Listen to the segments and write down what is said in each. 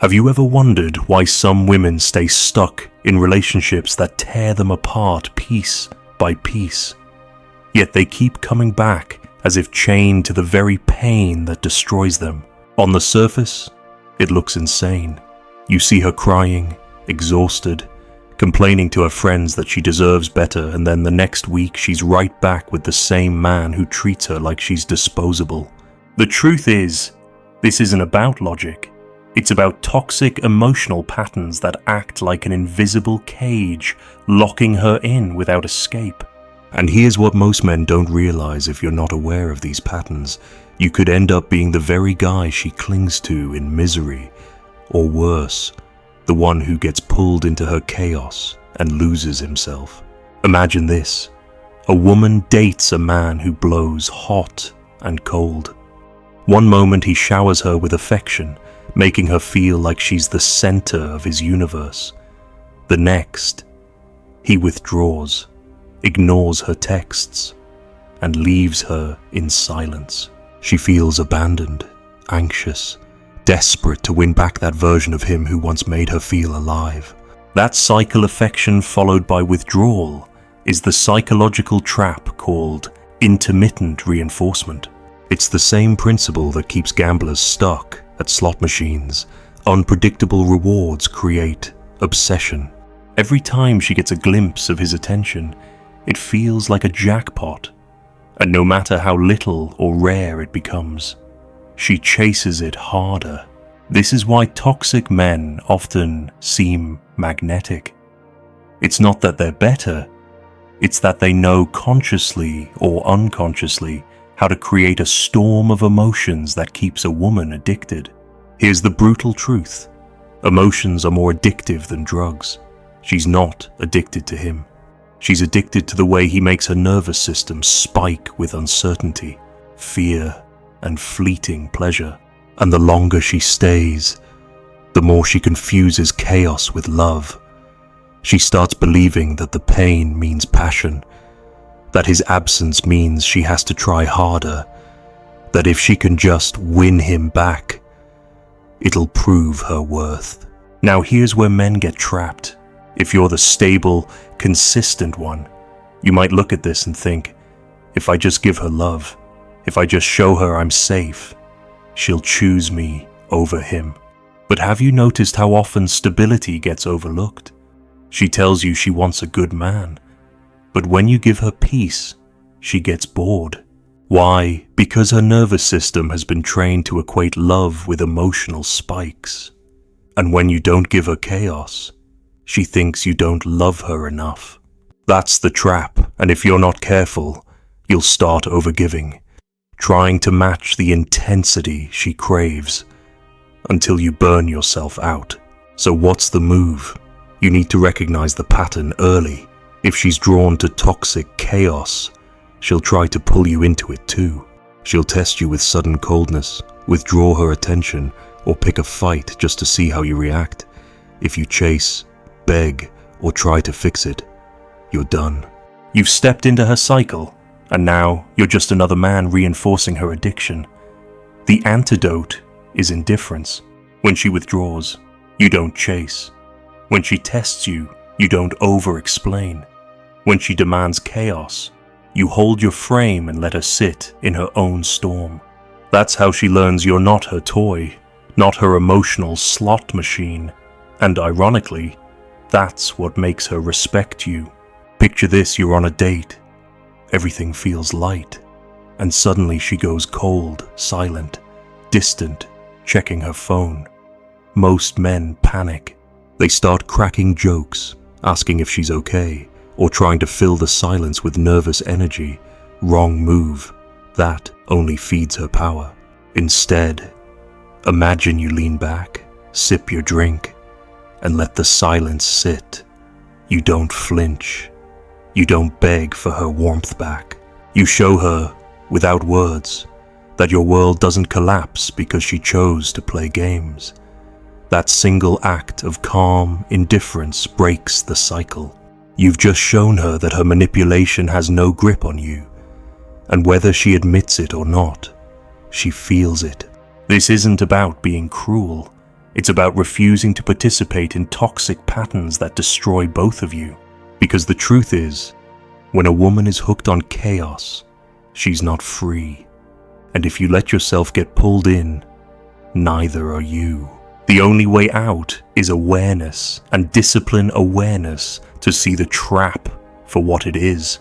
Have you ever wondered why some women stay stuck in relationships that tear them apart piece by piece? Yet they keep coming back as if chained to the very pain that destroys them. On the surface, it looks insane. You see her crying, exhausted, complaining to her friends that she deserves better, and then the next week she's right back with the same man who treats her like she's disposable. The truth is, this isn't about logic. It's about toxic emotional patterns that act like an invisible cage, locking her in without escape. And here's what most men don't realize if you're not aware of these patterns. You could end up being the very guy she clings to in misery, or worse, the one who gets pulled into her chaos and loses himself. Imagine this. A woman dates a man who blows hot and cold. One moment he showers her with affection, making her feel like she's the center of his universe. The next, he withdraws, ignores her texts, and leaves her in silence. She feels abandoned, anxious, desperate to win back that version of him who once made her feel alive. That cycle of affection followed by withdrawal is the psychological trap called intermittent reinforcement. It's the same principle that keeps gamblers stuck at slot machines. Unpredictable rewards create obsession. Every time she gets a glimpse of his attention, it feels like a jackpot, and no matter how little or rare it becomes, she chases it harder. This is why toxic men often seem magnetic. It's not that they're better, it's that they know consciously or unconsciously how to create a storm of emotions that keeps a woman addicted. Here's the brutal truth. Emotions are more addictive than drugs. She's not addicted to him. She's addicted to the way he makes her nervous system spike with uncertainty, fear, and fleeting pleasure. And the longer she stays, the more she confuses chaos with love. She starts believing that the pain means passion, that his absence means she has to try harder, that if she can just win him back, it'll prove her worth. Now here's where men get trapped. If you're the stable, consistent one, you might look at this and think, if I just give her love, if I just show her I'm safe, she'll choose me over him. But have you noticed how often stability gets overlooked? She tells you she wants a good man, but when you give her peace, she gets bored. Why? Because her nervous system has been trained to equate love with emotional spikes. And when you don't give her chaos, she thinks you don't love her enough. That's the trap, and if you're not careful, you'll start overgiving, trying to match the intensity she craves, until you burn yourself out. So what's the move? You need to recognize the pattern early. If she's drawn to toxic chaos, she'll try to pull you into it too. She'll test you with sudden coldness, withdraw her attention, or pick a fight just to see how you react. If you chase, beg, or try to fix it, you're done. You've stepped into her cycle, and now you're just another man reinforcing her addiction. The antidote is indifference. When she withdraws, you don't chase. When she tests you, you don't over-explain. When she demands chaos, you hold your frame and let her sit in her own storm. That's how she learns you're not her toy, not her emotional slot machine. And ironically, that's what makes her respect you. Picture this, you're on a date. Everything feels light. And suddenly she goes cold, silent, distant, checking her phone. Most men panic. They start cracking jokes, asking if she's okay, or trying to fill the silence with nervous energy. Wrong move. That only feeds her power. Instead, imagine you lean back, sip your drink, and let the silence sit. You don't flinch. You don't beg for her warmth back. You show her, without words, that your world doesn't collapse because she chose to play games. That single act of calm indifference breaks the cycle. You've just shown her that her manipulation has no grip on you, and whether she admits it or not, she feels it. This isn't about being cruel. It's about refusing to participate in toxic patterns that destroy both of you. Because the truth is, when a woman is hooked on chaos, she's not free. And if you let yourself get pulled in, neither are you. The only way out is awareness and discipline awareness to see the trap for what it is.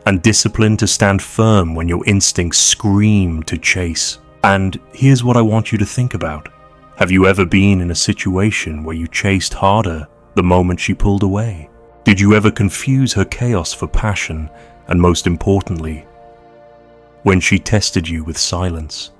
And discipline to stand firm when your instincts scream to chase. And here's what I want you to think about. Have you ever been in a situation where you chased harder the moment she pulled away? Did you ever confuse her chaos for passion? And most importantly, when she tested you with silence,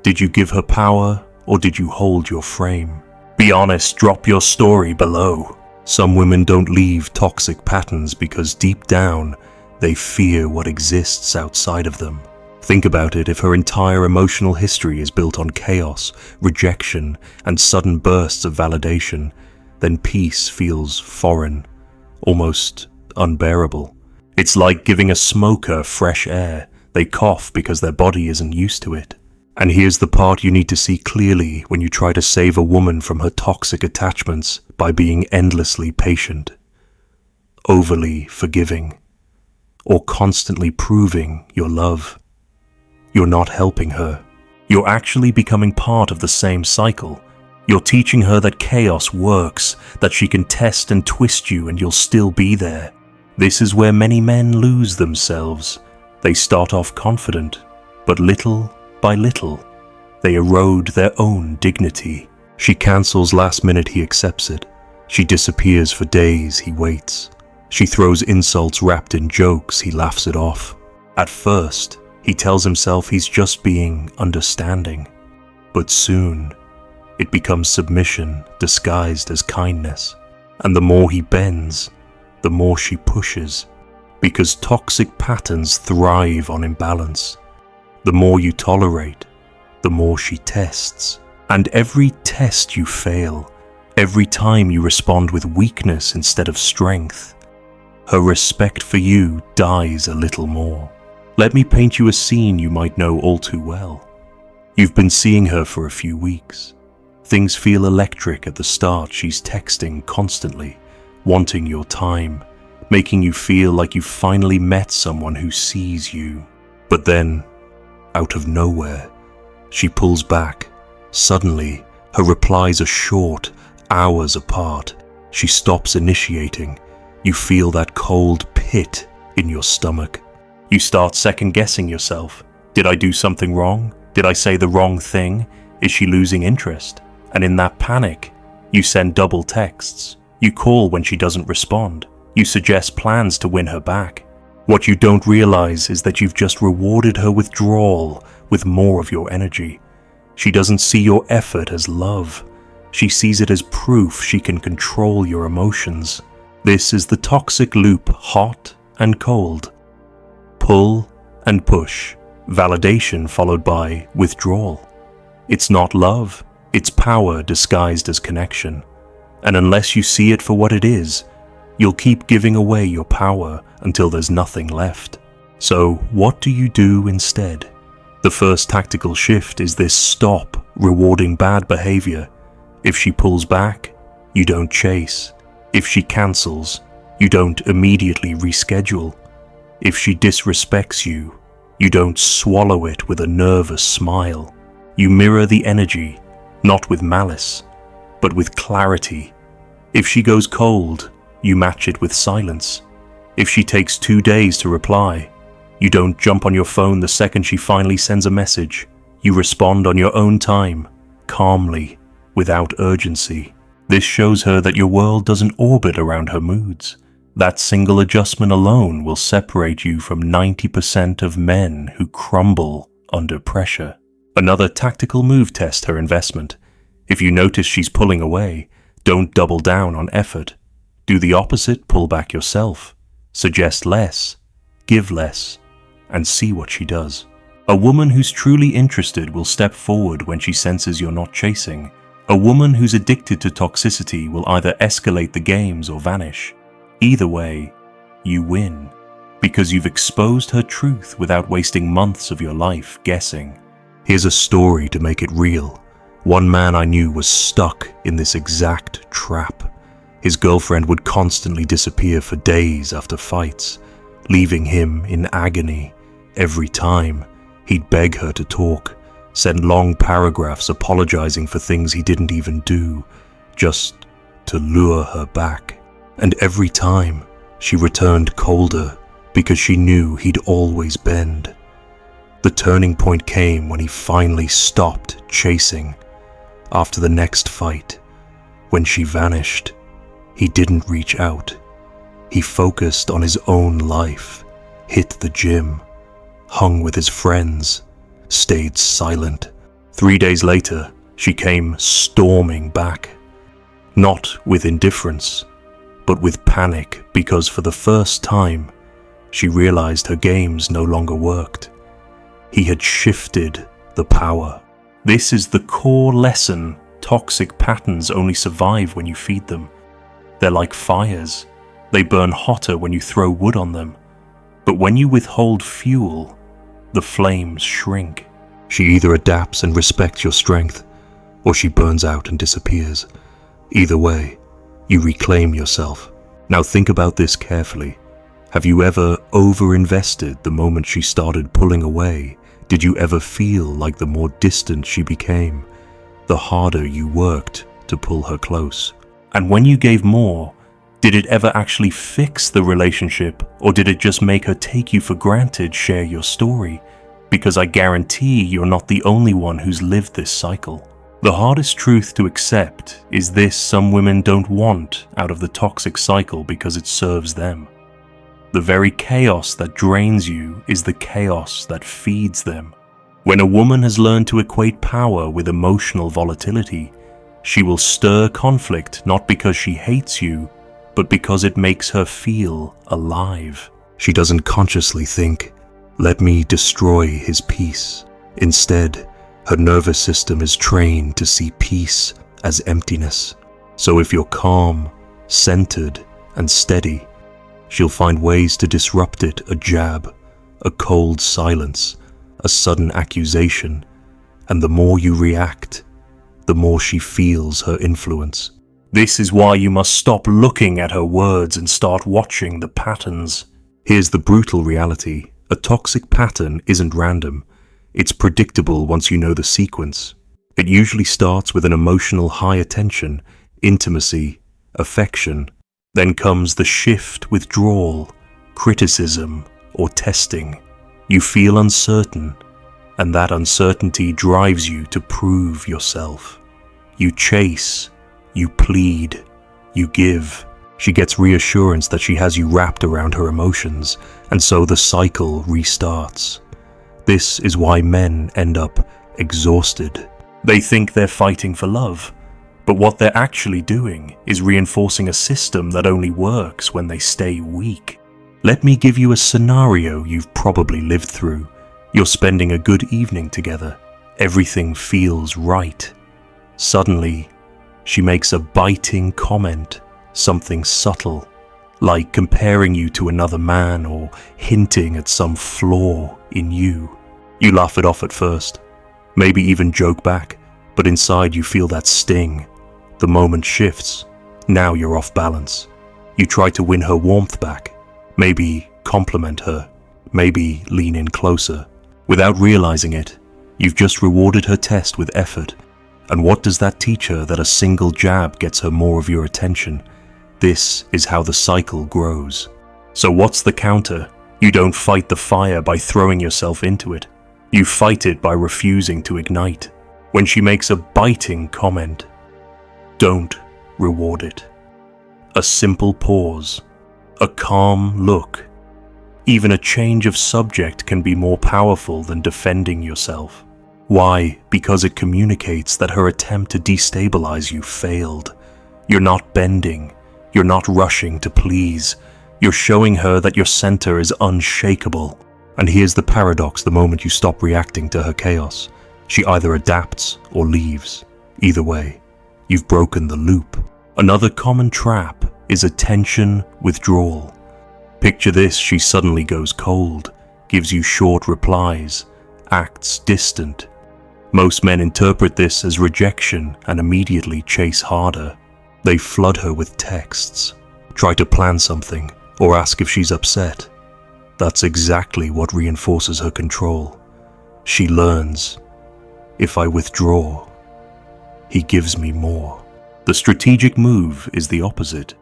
did you give her power or did you hold your frame? Be honest, drop your story below. Some women don't leave toxic patterns because deep down, they fear what exists outside of them. Think about it. If her entire emotional history is built on chaos, rejection, and sudden bursts of validation, then peace feels foreign, almost unbearable. It's like giving a smoker fresh air. They cough because their body isn't used to it. And here's the part you need to see clearly when you try to save a woman from her toxic attachments by being endlessly patient, overly forgiving, or constantly proving your love. You're not helping her. You're actually becoming part of the same cycle. You're teaching her that chaos works, that she can test and twist you and you'll still be there. This is where many men lose themselves. They start off confident, but little by little, they erode their own dignity. She cancels last minute, he accepts it. She disappears for days, he waits. She throws insults wrapped in jokes, he laughs it off. At first, he tells himself he's just being understanding. But soon, it becomes submission disguised as kindness. And the more he bends, the more she pushes. Because toxic patterns thrive on imbalance. The more you tolerate, the more she tests. And every test you fail, every time you respond with weakness instead of strength, her respect for you dies a little more. Let me paint you a scene you might know all too well. You've been seeing her for a few weeks. Things feel electric at the start. She's texting constantly, wanting your time, making you feel like you've finally met someone who sees you. But then, out of nowhere, she pulls back. Suddenly, her replies are short, hours apart. She stops initiating. You feel that cold pit in your stomach. You start second-guessing yourself. Did I do something wrong? Did I say the wrong thing? Is she losing interest? And in that panic, you send double texts. You call when she doesn't respond. You suggest plans to win her back. What you don't realize is that you've just rewarded her withdrawal with more of your energy. She doesn't see your effort as love. She sees it as proof she can control your emotions. This is the toxic loop, hot and cold. Pull and push. Validation followed by withdrawal. It's not love, it's power disguised as connection. And unless you see it for what it is, you'll keep giving away your power until there's nothing left. So what do you do instead? The first tactical shift is this: stop rewarding bad behavior. If she pulls back, you don't chase. If she cancels, you don't immediately reschedule. If she disrespects you, you don't swallow it with a nervous smile. You mirror the energy, not with malice, but with clarity. If she goes cold, you match it with silence. If she takes 2 days to reply, you don't jump on your phone the second she finally sends a message. You respond on your own time, calmly, without urgency. This shows her that your world doesn't orbit around her moods. That single adjustment alone will separate you from 90% of men who crumble under pressure. Another tactical move: test her investment. If you notice she's pulling away, don't double down on effort. Do the opposite, pull back yourself. Suggest less, give less, and see what she does. A woman who's truly interested will step forward when she senses you're not chasing. A woman who's addicted to toxicity will either escalate the games or vanish. Either way, you win, because you've exposed her truth without wasting months of your life guessing. Here's a story to make it real. One man I knew was stuck in this exact trap. His girlfriend would constantly disappear for days after fights, leaving him in agony every time. He'd beg her to talk, send long paragraphs apologizing for things he didn't even do, just to lure her back. And every time, she returned colder because she knew he'd always bend. The turning point came when he finally stopped chasing. After the next fight, when she vanished, he didn't reach out. He focused on his own life, hit the gym, hung with his friends, stayed silent. 3 days later, she came storming back. Not with indifference, but with panic, because for the first time, she realized her games no longer worked. He had shifted the power. This is the core lesson. Toxic patterns only survive when you feed them. They're like fires. They burn hotter when you throw wood on them. But when you withhold fuel, the flames shrink. She either adapts and respects your strength, or she burns out and disappears. Either way, you reclaim yourself. Now think about this carefully. Have you ever overinvested the moment she started pulling away? Did you ever feel like the more distant she became, the harder you worked to pull her close? And when you gave more, did it ever actually fix the relationship, or did it just make her take you for granted, share your story? Because I guarantee you're not the only one who's lived this cycle. The hardest truth to accept is this: some women don't want out of the toxic cycle because it serves them. The very chaos that drains you is the chaos that feeds them. When a woman has learned to equate power with emotional volatility, she will stir conflict not because she hates you, but because it makes her feel alive. She doesn't consciously think, "Let me destroy his peace." Instead, her nervous system is trained to see peace as emptiness. So if you're calm, centered, and steady, she'll find ways to disrupt it: a jab, a cold silence, a sudden accusation. And the more you react, the more she feels her influence. This is why you must stop looking at her words and start watching the patterns. Here's the brutal reality: a toxic pattern isn't random. It's predictable once you know the sequence. It usually starts with an emotional high attention, intimacy, affection. Then comes the shift: withdrawal, criticism, or testing. You feel uncertain, and that uncertainty drives you to prove yourself. You chase, you plead, you give. She gets reassurance that she has you wrapped around her emotions, and so the cycle restarts. This is why men end up exhausted. They think they're fighting for love, but what they're actually doing is reinforcing a system that only works when they stay weak. Let me give you a scenario you've probably lived through. You're spending a good evening together. Everything feels right. Suddenly, she makes a biting comment, something subtle, like comparing you to another man or hinting at some flaw in you. You laugh it off at first, maybe even joke back, but inside you feel that sting. The moment shifts. Now you're off balance. You try to win her warmth back, maybe compliment her, maybe lean in closer. Without realizing it, you've just rewarded her test with effort. And what does that teach her? That a single jab gets her more of your attention. This is how the cycle grows. So what's the counter? You don't fight the fire by throwing yourself into it. You fight it by refusing to ignite. When she makes a biting comment, don't reward it. A simple pause, a calm look, even a change of subject can be more powerful than defending yourself. Why? Because it communicates that her attempt to destabilize you failed. You're not bending. You're not rushing to please. You're showing her that your center is unshakable. And here's the paradox: the moment you stop reacting to her chaos, she either adapts or leaves. Either way, you've broken the loop. Another common trap is attention withdrawal. Picture this: she suddenly goes cold, gives you short replies, acts distant. Most men interpret this as rejection and immediately chase harder. They flood her with texts, try to plan something, or ask if she's upset. That's exactly what reinforces her control. She learns, if I withdraw, he gives me more. The strategic move is the opposite.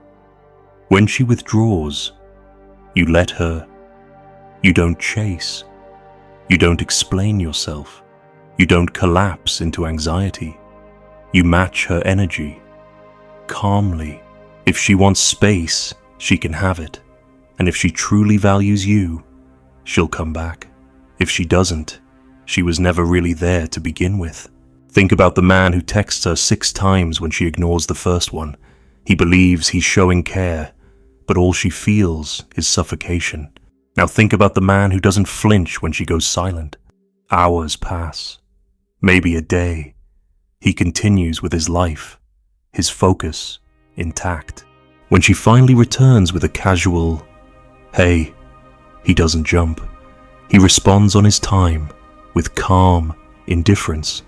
When she withdraws, you let her. You don't chase. You don't explain yourself. You don't collapse into anxiety. You match her energy, calmly. If she wants space, she can have it. And if she truly values you, she'll come back. If she doesn't, she was never really there to begin with. Think about the man who texts her 6 times when she ignores the first one. He believes he's showing care, but all she feels is suffocation. Now think about the man who doesn't flinch when she goes silent. Hours pass, maybe a day. He continues with his life, his focus intact. When she finally returns with a casual, "Hey," he doesn't jump. He responds on his time, with calm indifference.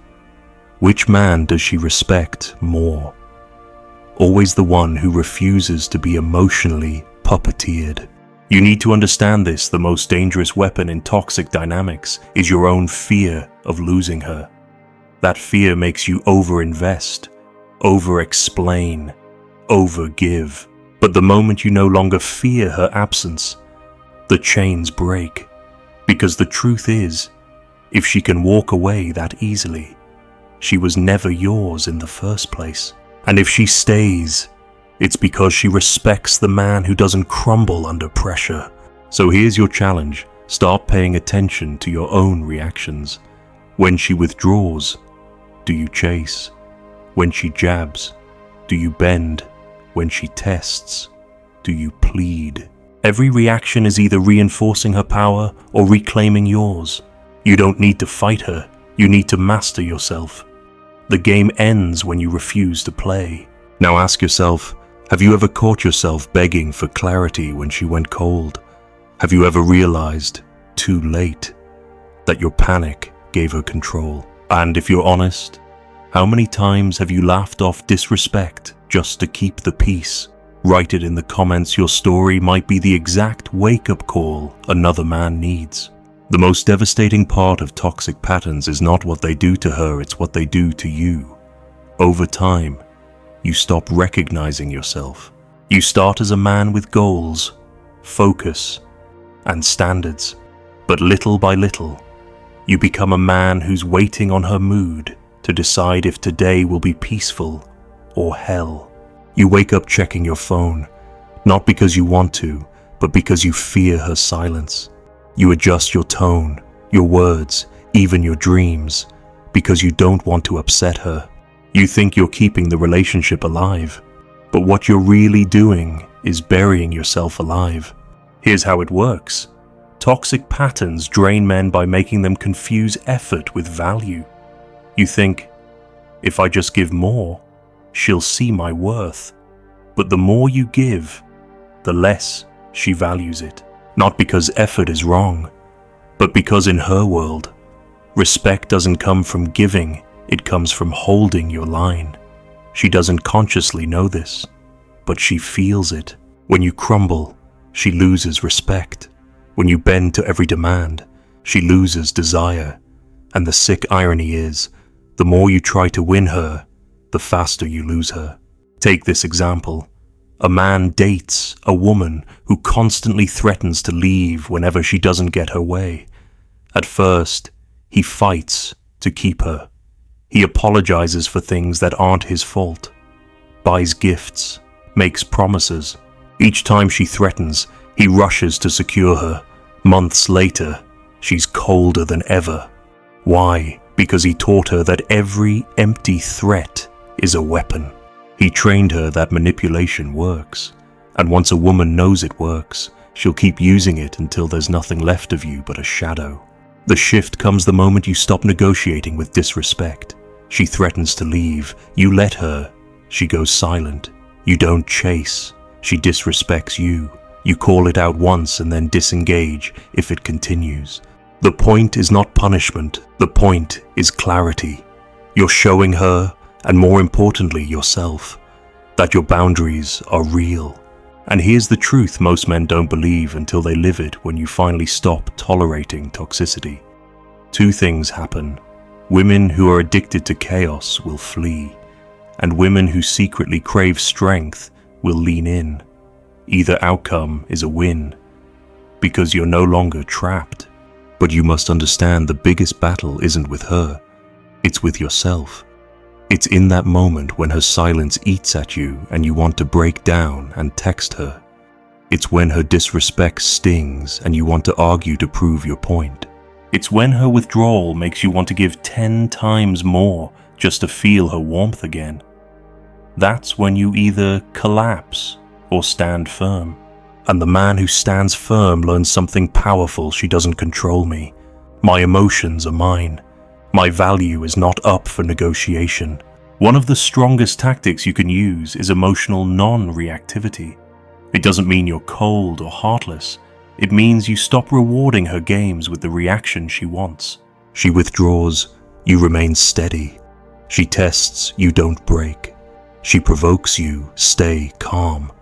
Which man does she respect more? Always the one who refuses to be emotionally puppeteered. You need to understand this. The most dangerous weapon in toxic dynamics is your own fear of losing her. That fear makes you over-invest, over-explain, over-give. But the moment you no longer fear her absence, the chains break. Because the truth is, if she can walk away that easily, she was never yours in the first place. And if she stays, it's because she respects the man who doesn't crumble under pressure. So here's your challenge. Start paying attention to your own reactions. When she withdraws, do you chase? When she jabs, do you bend? When she tests, do you plead? Every reaction is either reinforcing her power or reclaiming yours. You don't need to fight her. You need to master yourself. The game ends when you refuse to play. Now ask yourself, have you ever caught yourself begging for clarity when she went cold? Have you ever realized, too late, that your panic gave her control? And if you're honest, how many times have you laughed off disrespect just to keep the peace? Write it in the comments. Your story might be the exact wake-up call another man needs. The most devastating part of toxic patterns is not what they do to her, it's what they do to you. Over time, you stop recognizing yourself. You start as a man with goals, focus, and standards. But little by little, you become a man who's waiting on her mood to decide if today will be peaceful or hell. You wake up checking your phone, not because you want to, but because you fear her silence. You adjust your tone, your words, even your dreams, because you don't want to upset her. You think you're keeping the relationship alive, but what you're really doing is burying yourself alive. Here's how it works. Toxic patterns drain men by making them confuse effort with value. You think, if I just give more, she'll see my worth. But the more you give, the less she values it. Not because effort is wrong, but because in her world, respect doesn't come from giving, it comes from holding your line. She doesn't consciously know this, but she feels it. When you crumble, she loses respect. When you bend to every demand, she loses desire. And the sick irony is, the more you try to win her, the faster you lose her. Take this example. A man dates a woman who constantly threatens to leave whenever she doesn't get her way. At first, he fights to keep her. He apologizes for things that aren't his fault, buys gifts, makes promises. Each time she threatens, he rushes to secure her. Months later, she's colder than ever. Why? Because he taught her that every empty threat is a weapon. He trained her that manipulation works, and once a woman knows it works, she'll keep using it until there's nothing left of you but a shadow. The shift comes the moment you stop negotiating with disrespect. She threatens to leave. You let her. She goes silent. You don't chase. She disrespects you. You call it out once and then disengage if it continues. The point is not punishment, the point is clarity. You're showing her, and more importantly yourself, that your boundaries are real. And here's the truth most men don't believe until they live it when you finally stop tolerating toxicity. Two things happen. Women who are addicted to chaos will flee, and women who secretly crave strength will lean in. Either outcome is a win, because you're no longer trapped. But you must understand the biggest battle isn't with her, it's with yourself. It's in that moment when her silence eats at you and you want to break down and text her. It's when her disrespect stings and you want to argue to prove your point. It's when her withdrawal makes you want to give 10 times more just to feel her warmth again. That's when you either collapse or stand firm. And the man who stands firm learns something powerful: she doesn't control me. My emotions are mine. My value is not up for negotiation. One of the strongest tactics you can use is emotional non-reactivity. It doesn't mean you're cold or heartless. It means you stop rewarding her games with the reaction she wants. She withdraws, you remain steady. She tests, you don't break. She provokes you, stay calm.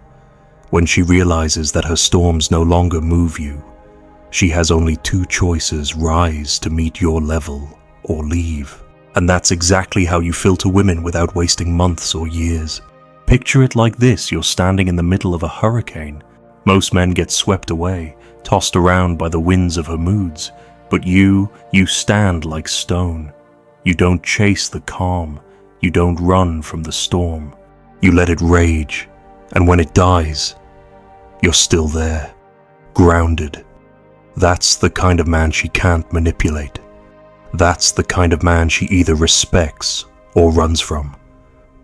When she realizes that her storms no longer move you, she has only two choices: rise to meet your level or leave. And that's exactly how you filter women without wasting months or years. Picture it like this: you're standing in the middle of a hurricane. Most men get swept away, tossed around by the winds of her moods, but you stand like stone. You don't chase the calm, you don't run from the storm. You let it rage, and when it dies, you're still there, grounded. That's the kind of man she can't manipulate. That's the kind of man she either respects or runs from.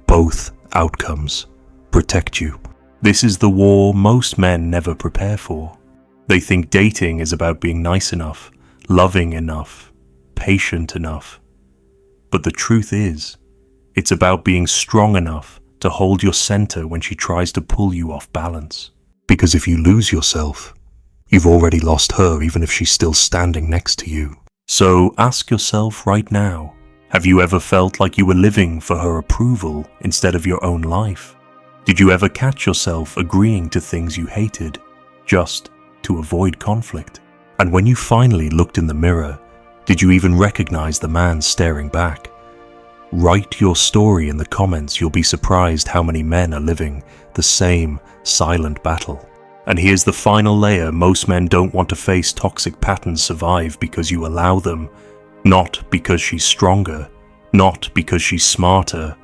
Both outcomes protect you. This is the war most men never prepare for. They think dating is about being nice enough, loving enough, patient enough. But the truth is, it's about being strong enough to hold your center when she tries to pull you off balance. Because if you lose yourself, you've already lost her, even if she's still standing next to you. So ask yourself right now, have you ever felt like you were living for her approval instead of your own life? Did you ever catch yourself agreeing to things you hated just to avoid conflict? And when you finally looked in the mirror, did you even recognize the man staring back? Write your story in the comments. You'll be surprised how many men are living the same silent battle. And here's the final layer: most men don't want to face toxic patterns survive because you allow them. Not because she's stronger, not because she's smarter,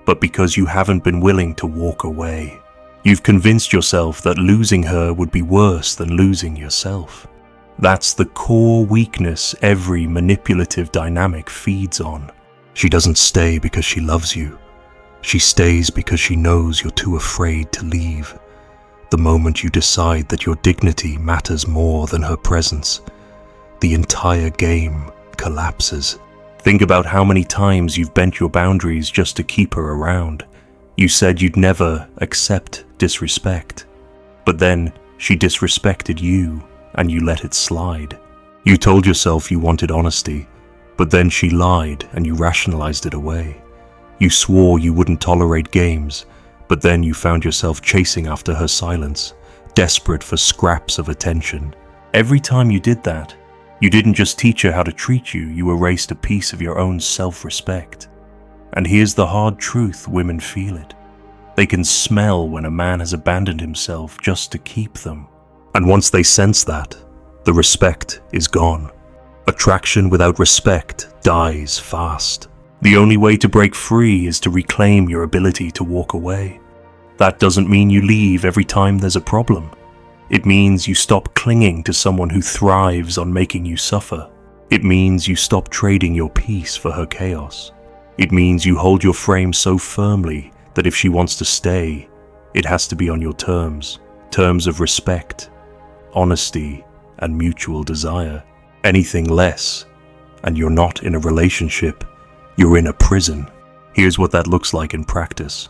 but because you haven't been willing to walk away. You've convinced yourself that losing her would be worse than losing yourself. That's the core weakness every manipulative dynamic feeds on. She doesn't stay because she loves you. She stays because she knows you're too afraid to leave. The moment you decide that your dignity matters more than her presence, the entire game collapses. Think about how many times you've bent your boundaries just to keep her around. You said you'd never accept disrespect, but then she disrespected you and you let it slide. You told yourself you wanted honesty, but then she lied and you rationalized it away. You swore you wouldn't tolerate games, but then you found yourself chasing after her silence, desperate for scraps of attention. Every time you did that, you didn't just teach her how to treat you, you erased a piece of your own self-respect. And here's the hard truth: women feel it. They can smell when a man has abandoned himself just to keep them. And once they sense that, the respect is gone. Attraction without respect dies fast. The only way to break free is to reclaim your ability to walk away. That doesn't mean you leave every time there's a problem. It means you stop clinging to someone who thrives on making you suffer. It means you stop trading your peace for her chaos. It means you hold your frame so firmly that if she wants to stay, it has to be on your terms. Terms of respect, honesty, and mutual desire. Anything less, and you're not in a relationship, you're in a prison. Here's what that looks like in practice.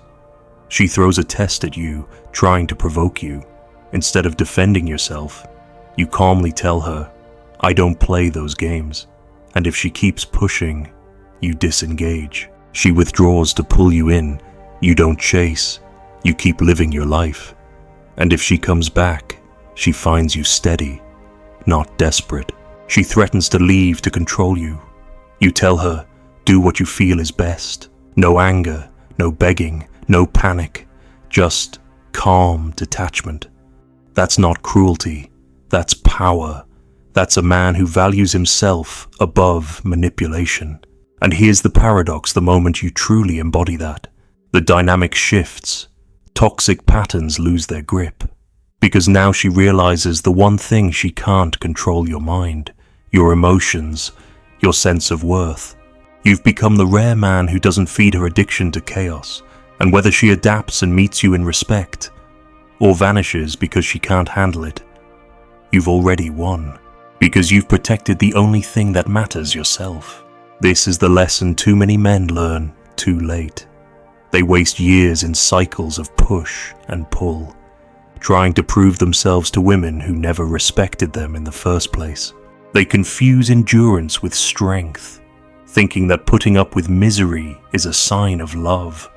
She throws a test at you, trying to provoke you. Instead of defending yourself, you calmly tell her, I don't play those games. And if she keeps pushing, you disengage. She withdraws to pull you in. You don't chase. You keep living your life. And if she comes back, she finds you steady, not desperate. She threatens to leave to control you. You tell her, do what you feel is best. No anger, no begging, no panic, just calm detachment. That's not cruelty, that's power. That's a man who values himself above manipulation. And here's the paradox the moment you truly embody that. The dynamic shifts. Toxic patterns lose their grip. Because now she realizes the one thing she can't control: your mind, your emotions, your sense of worth. You've become the rare man who doesn't feed her addiction to chaos. And whether she adapts and meets you in respect, or vanishes because she can't handle it, you've already won. Because you've protected the only thing that matters: yourself. This is the lesson too many men learn too late. They waste years in cycles of push and pull, trying to prove themselves to women who never respected them in the first place. They confuse endurance with strength, thinking that putting up with misery is a sign of love.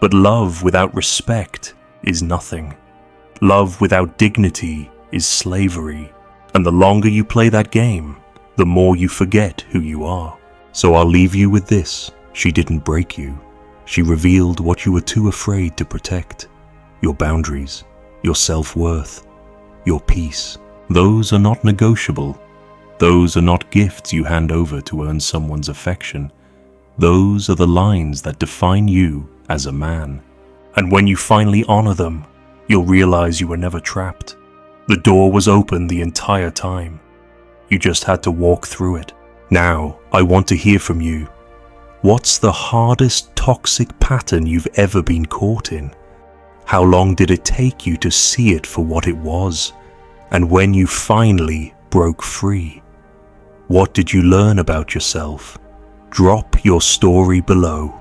But love without respect is nothing. Love without dignity is slavery. And the longer you play that game, the more you forget who you are. So I'll leave you with this. She didn't break you. She revealed what you were too afraid to protect. Your boundaries, your self-worth, your peace. Those are not negotiable. Those are not gifts you hand over to earn someone's affection. Those are the lines that define you as a man. And when you finally honor them, you'll realize you were never trapped. The door was open the entire time. You just had to walk through it. Now, I want to hear from you. What's the hardest toxic pattern you've ever been caught in? How long did it take you to see it for what it was? And when you finally broke free, what did you learn about yourself? Drop your story below.